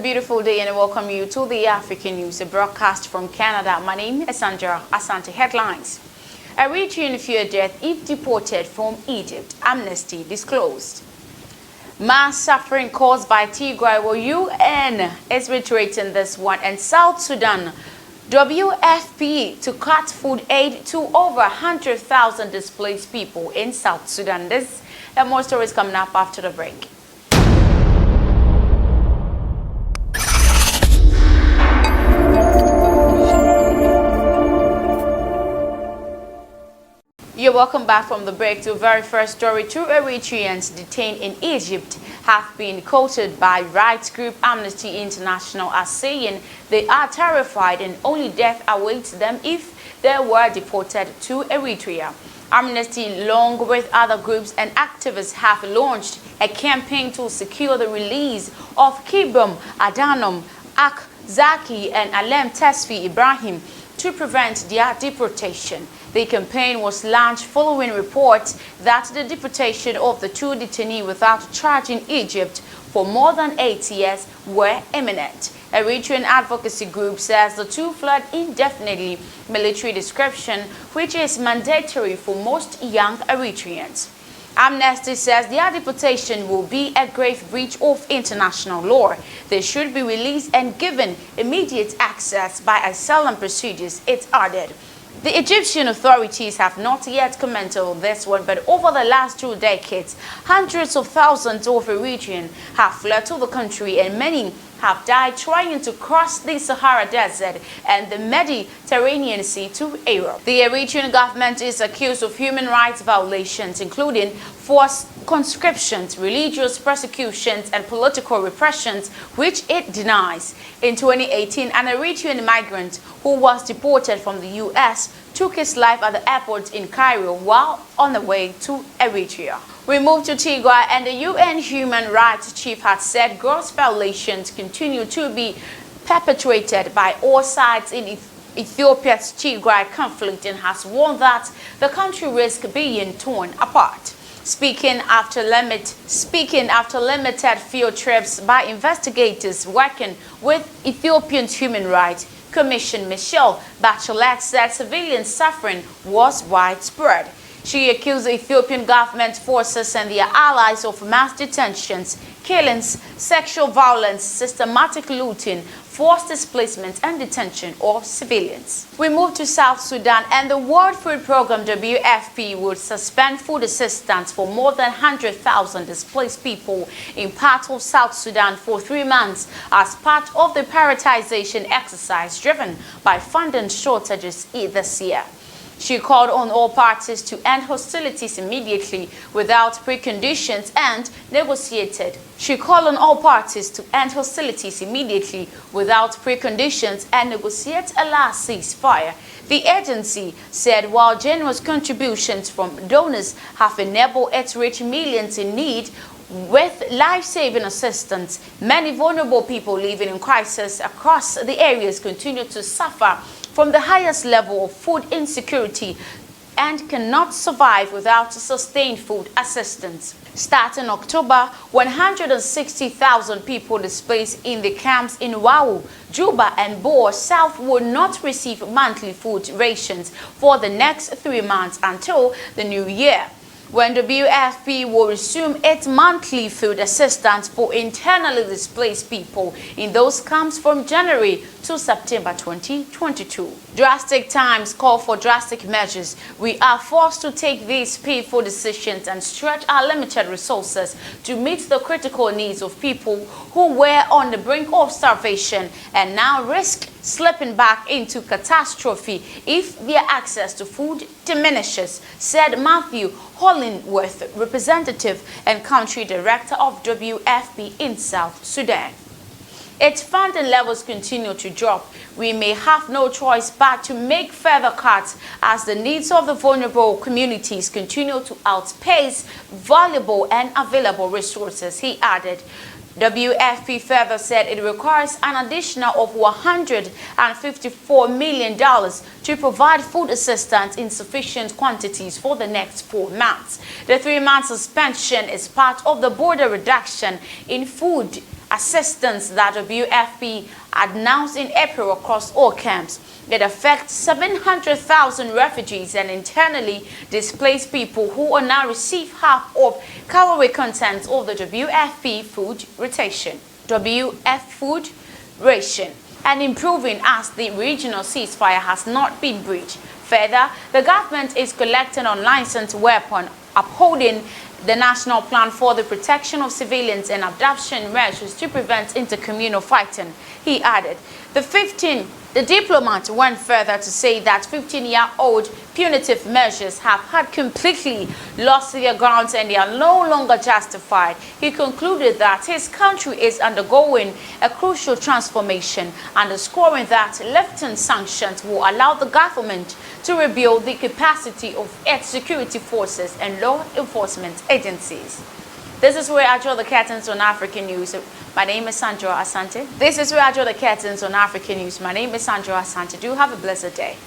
beautiful day and I welcome you to the African News, a broadcast from Canada. My name is Sandra Asante. Headlines. Eritrean fear death if deported from Egypt. Amnesty disclosed. Mass suffering caused by Tigray, will UN is reiterating this one. And South Sudan, WFP to cut food aid to over 100,000 displaced people in South Sudan. This and more stories coming up after the break. You're welcome back from the break to the very first story. Two Eritreans detained in Egypt have been quoted by rights group Amnesty International as saying they are terrified and only death awaits them if they were deported to Eritrea. Amnesty, along with other groups and activists, have launched a campaign to secure the release of Kibum Adanom, Ak Zaki and Alem Tesfi Ibrahim to prevent their deportation. The campaign was launched following reports that the deportation of the two detainees without charge in Egypt for more than 8 years were imminent. Eritrean advocacy group says the two fled indefinitely military description, which is mandatory for most young Eritreans. Amnesty says their deportation will be a grave breach of international law. They should be released and given immediate access by asylum procedures, it added. The Egyptian authorities have not yet commented on this one, but over the last 2 decades, hundreds of thousands of Eritreans have fled to the country and many have died trying to cross the Sahara Desert and the Mediterranean Sea to Europe. The Eritrean government is accused of human rights violations, including forced conscriptions, religious persecutions, and political repressions, which it denies. In 2018, an Eritrean migrant who was deported from the U.S. took his life at the airport in Cairo while on the way to Eritrea. We move to Tigray, and the UN Human Rights Chief has said gross violations continue to be perpetrated by all sides in Ethiopia's Tigray conflict and has warned that the country risks being torn apart. Speaking after limited field trips by investigators working with Ethiopia's Human Rights Commission, Michelle Bachelet said civilian suffering was widespread. She accused the Ethiopian government forces and their allies of mass detentions, killings, sexual violence, systematic looting, forced displacement, and detention of civilians. We move to South Sudan, and the World Food Programme WFP will suspend food assistance for more than 100,000 displaced people in parts of South Sudan for 3 months as part of the prioritization exercise driven by funding shortages this year. She called on all parties to end hostilities immediately without preconditions and negotiate a last ceasefire. The agency said while generous contributions from donors have enabled it to reach millions in need with life-saving assistance, many vulnerable people living in crisis across the areas continue to suffer from the highest level of food insecurity and cannot survive without sustained food assistance. Starting October, 160,000 people displaced in the camps in Wau, Juba, and Bor South will not receive monthly food rations for the next 3 months until the new year, when WFP will resume its monthly food assistance for internally displaced people in those camps from January to September 2022. Drastic times call for drastic measures. We are forced to take these painful decisions and stretch our limited resources to meet the critical needs of people who were on the brink of starvation and now risk slipping back into catastrophe if their access to food diminishes, said Matthew Hollingworth, representative and country director of WFP in South Sudan. Its funding levels continue to drop. We may have no choice but to make further cuts as the needs of the vulnerable communities continue to outpace valuable and available resources, he added. WFP further said it requires an additional of $154 million to provide food assistance in sufficient quantities for the next 4 months. The 3-month suspension is part of the border reduction in food assistance that WFP announced in April across all camps. It affects 700,000 refugees and internally displaced people who will now receive half of calorie content of the WFP food rotation. WF food ration and improving as the regional ceasefire has not been breached. Further, the government is collecting unlicensed weapons, upholding the national plan for the protection of civilians and adoption measures to prevent intercommunal fighting. He added, the diplomat went further to say that 15-year-old punitive measures have had completely lost their grounds and they are no longer justified. He concluded that his country is undergoing a crucial transformation, underscoring that lifting sanctions will allow the government to rebuild the capacity of its security forces and law enforcement agencies. This is where I draw the curtains on African news. My name is Sandra Asante. This is where I draw the curtains on African news. My name is Sandra Asante. Do have a blessed day.